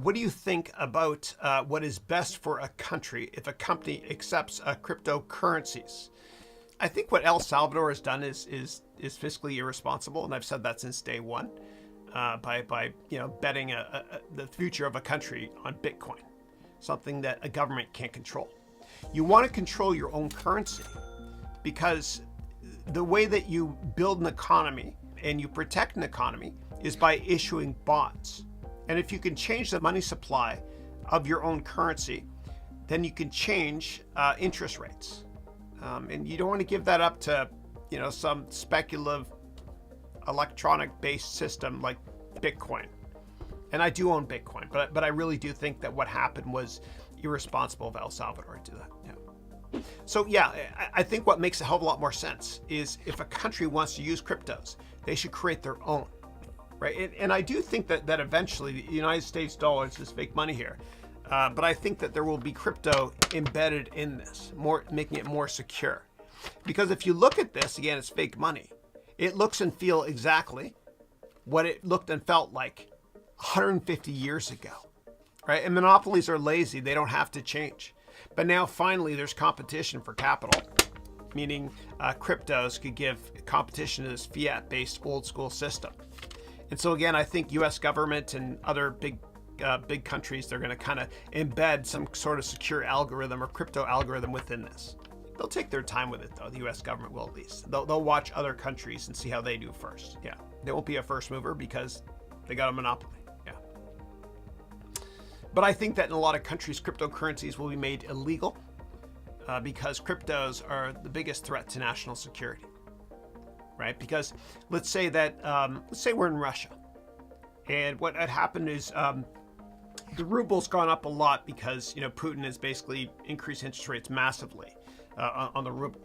what do you think about what is best for a country if a company accepts cryptocurrencies? I think what El Salvador has done is fiscally irresponsible, and I've said that since day one, by betting the future of a country on Bitcoin, something that a government can't control. You want to control your own currency because the way that you build an economy and you protect an economy is by issuing bonds. And if you can change the money supply of your own currency, then you can change interest rates. And you don't want to give that up to, some speculative electronic-based system like Bitcoin. And I do own Bitcoin, but I really do think that what happened was irresponsible of El Salvador to do that. Yeah. So yeah, I think what makes a hell of a lot more sense is if a country wants to use cryptos, they should create their own, right? And I do think that eventually the United States dollar is fake money here. But I think that there will be crypto embedded in this, making it more secure. Because if you look at this, again, it's fake money. It looks and feels exactly what it looked and felt like 150 years ago, right? And monopolies are lazy. They don't have to change. But now finally there's competition for capital, meaning cryptos could give competition to this fiat-based old school system. And so again, I think US government and other big countries, they're going to kind of embed some sort of secure algorithm or crypto algorithm within this. They'll take their time with it, though. The U.S. government will, at least. They'll watch other countries and see how they do first. Yeah, they won't be a first mover because they got a monopoly. Yeah. But I think that in a lot of countries, cryptocurrencies will be made illegal because cryptos are the biggest threat to national security, right? Because let's say we're in Russia, and what had happened is the ruble's gone up a lot because Putin has basically increased interest rates massively on the ruble,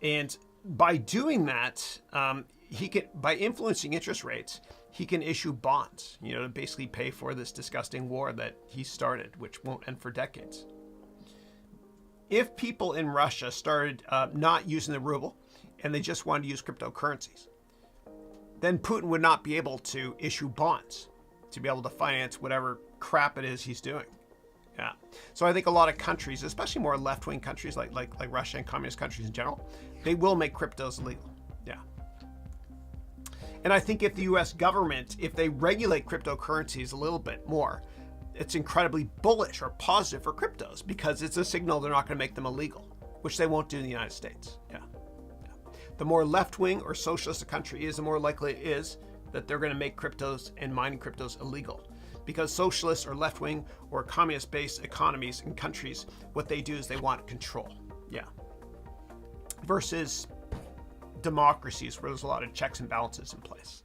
and by doing that, by influencing interest rates, he can issue bonds, to basically pay for this disgusting war that he started, which won't end for decades. If people in Russia started not using the ruble and they just wanted to use cryptocurrencies, then Putin would not be able to issue bonds to be able to finance whatever crap it is he's doing. Yeah. So I think a lot of countries, especially more left-wing countries like Russia and communist countries in general, they will make cryptos illegal. Yeah. And I think if the US government, if they regulate cryptocurrencies a little bit more, it's incredibly bullish or positive for cryptos because it's a signal they're not going to make them illegal, which they won't do in the United States. Yeah. The more left-wing or socialist a country is, the more likely it is that they're going to make cryptos and mining cryptos illegal. Because socialist or left-wing or communist-based economies and countries, what they do is they want control. Yeah. Versus democracies where there's a lot of checks and balances in place.